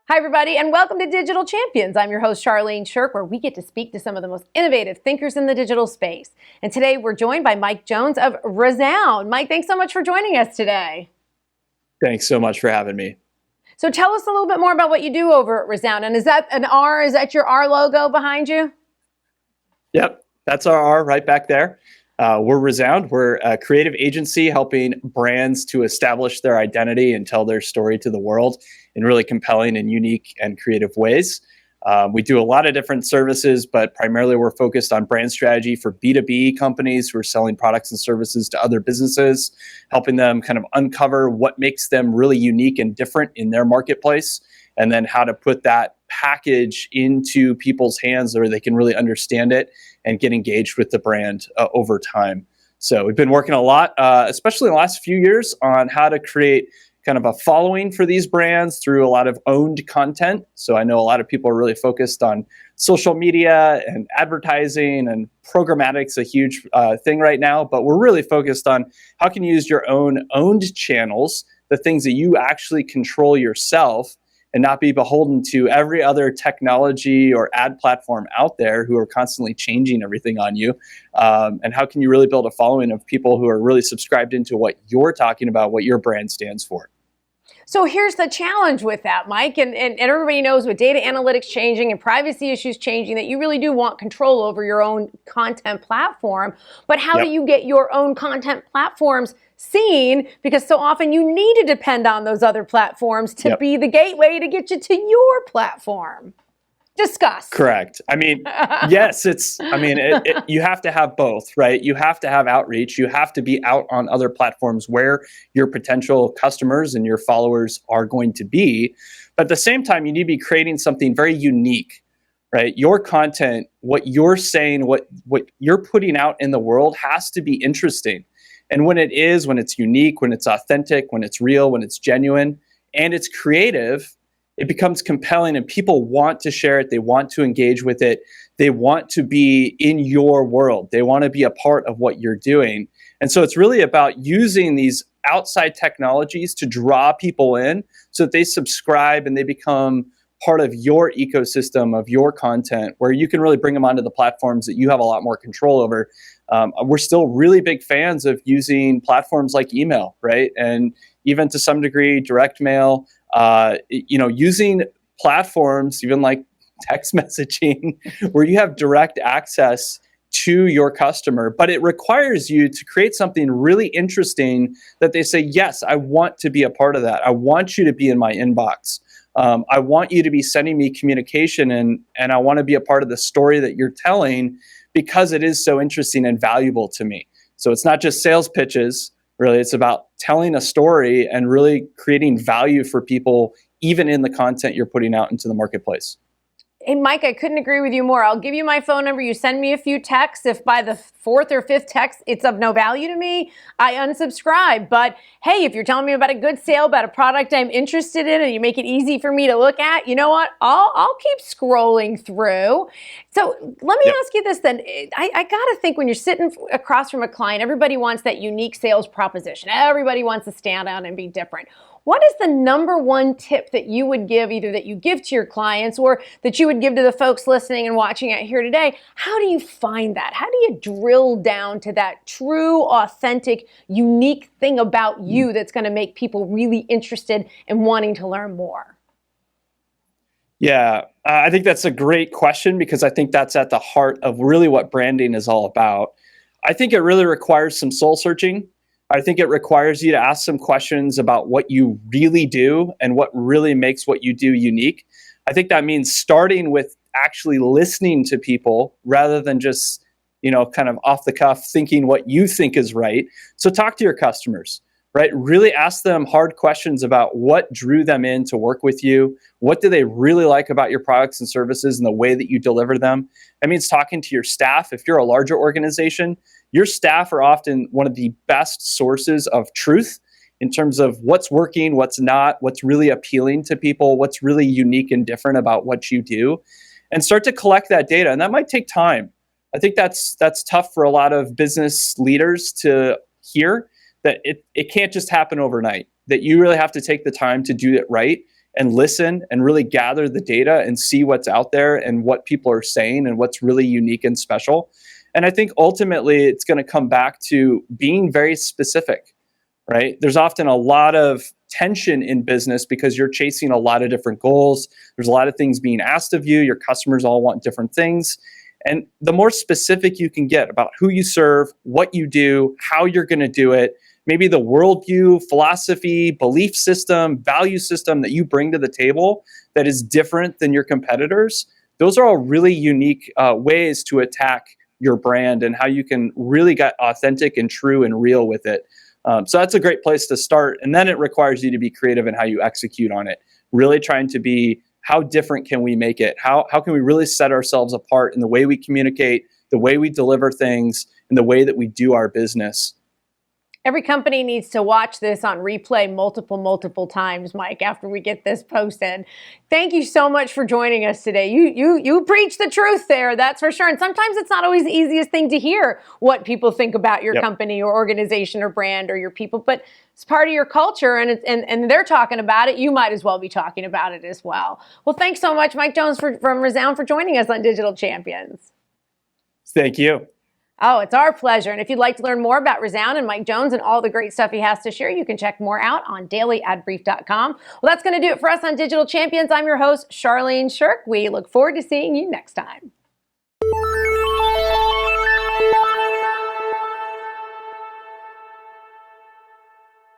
Hi, everybody, and welcome to Digital Champions. I'm your host, Charlene Shirk, where we get to speak to some of the most innovative thinkers in the digital space. And today we're joined by Mike Jones of Resound. Mike, thanks so much for joining us today. Thanks so much for having me. So tell us a little bit more about what you do over at Resound. And is that an R? Is that your R logo behind you? Yep, that's our R right back there. We're Resound. We're a creative agency helping brands to establish their identity and tell their story to the world in really compelling and unique and creative ways. We do a lot of different services, but primarily we're focused on brand strategy for B2B companies who are selling products and services to other businesses, helping them kind of uncover what makes them really unique and different in their marketplace, and then how to put that package into people's hands where they can really understand it and get engaged with the brand over time. So we've been working a lot, especially in the last few years, on how to create kind of a following for these brands through a lot of owned content. So I know a lot of people are really focused on social media and advertising, and programmatic's a huge thing right now, but we're really focused on how can you use your own owned channels, the things that you actually control yourself, and not be beholden to every other technology or ad platform out there who are constantly changing everything on you. And how can you really build a following of people who are really subscribed into what you're talking about, what your brand stands for? So here's the challenge with that, Mike, and everybody knows with data analytics changing and privacy issues changing that you really do want control over your own content platform. But how do you get your own content platforms seen? Because so often you need to depend on those other platforms to be the gateway to get you to your platform. Discuss. Correct. I mean, yes, you have to have both, right? You have to have outreach. You have to be out on other platforms where your potential customers and your followers are going to be. But at the same time, you need to be creating something very unique, right? Your content, what you're saying, what you're putting out in the world has to be interesting. And when it's unique, when it's authentic, when it's real, when it's genuine, and it's creative, it becomes compelling and people want to share it. They want to engage with it. They want to be in your world. They want to be a part of what you're doing. And so it's really about using these outside technologies to draw people in so that they subscribe and they become part of your ecosystem of your content, where you can really bring them onto the platforms that you have a lot more control over. We're still really big fans of using platforms like email, right? And even to some degree, direct mail, using platforms, even like text messaging, where you have direct access to your customer, but it requires you to create something really interesting that they say, yes, I want to be a part of that. I want you to be in my inbox. I want you to be sending me communication, and I want to be a part of the story that you're telling because it is so interesting and valuable to me. So it's not just sales pitches. Really, it's about telling a story and really creating value for people, even in the content you're putting out into the marketplace. Hey, Mike, I couldn't agree with you more. I'll give you my phone number. You send me a few texts. If by the fourth or fifth text it's of no value to me, I unsubscribe. But hey, if you're telling me about a good sale, about a product I'm interested in, and you make it easy for me to look at, you know what? I'll keep scrolling through. So let me ask you this then. I got to think, when you're sitting across from a client, everybody wants that unique sales proposition. Everybody wants to stand out and be different. What is the number one tip that you would give, either that you give to your clients or that you would give to the folks listening and watching out here today? How do you find that? How do you drill down to that true, authentic, unique thing about you that's going to make people really interested and wanting to learn more? Yeah, I think that's a great question, because I think that's at the heart of really what branding is all about. I think it really requires some soul searching. I think it requires you to ask some questions about what you really do and what really makes what you do unique. I think that means starting with actually listening to people rather than just, kind of off the cuff thinking what you think is right. So talk to your customers, right? Really ask them hard questions about what drew them in to work with you. What do they really like about your products and services and the way that you deliver them? That means talking to your staff. If you're a larger organization, your staff are often one of the best sources of truth in terms of what's working, what's not, what's really appealing to people, what's really unique and different about what you do, and start to collect that data. And that might take time. I think that's tough for a lot of business leaders to hear, that it can't just happen overnight, that you really have to take the time to do it right and listen and really gather the data and see what's out there and what people are saying and what's really unique and special. And I think ultimately it's going to come back to being very specific, right? There's often a lot of tension in business because you're chasing a lot of different goals. There's a lot of things being asked of you. Your customers all want different things. And the more specific you can get about who you serve, what you do, how you're going to do it, maybe the worldview, philosophy, belief system, value system that you bring to the table that is different than your competitors, those are all really unique ways to attack your brand and how you can really get authentic and true and real with it. So that's a great place to start. And then it requires you to be creative in how you execute on it, really trying to be, how different can we make it? How can we really set ourselves apart in the way we communicate, the way we deliver things, and the way that we do our business? Every company needs to watch this on replay multiple times, Mike, after we get this posted. Thank you so much for joining us today. You preach the truth there, that's for sure. And sometimes it's not always the easiest thing to hear what people think about your company or organization or brand or your people, but it's part of your culture and they're talking about it. You might as well be talking about it as well. Well, thanks so much, Mike Jones from Resound, for joining us on Digital Champions. Thank you. Oh, it's our pleasure. And if you'd like to learn more about Resound and Mike Jones and all the great stuff he has to share, you can check more out on dailyadbrief.com. Well, that's going to do it for us on Digital Champions. I'm your host, Charlene Shirk. We look forward to seeing you next time.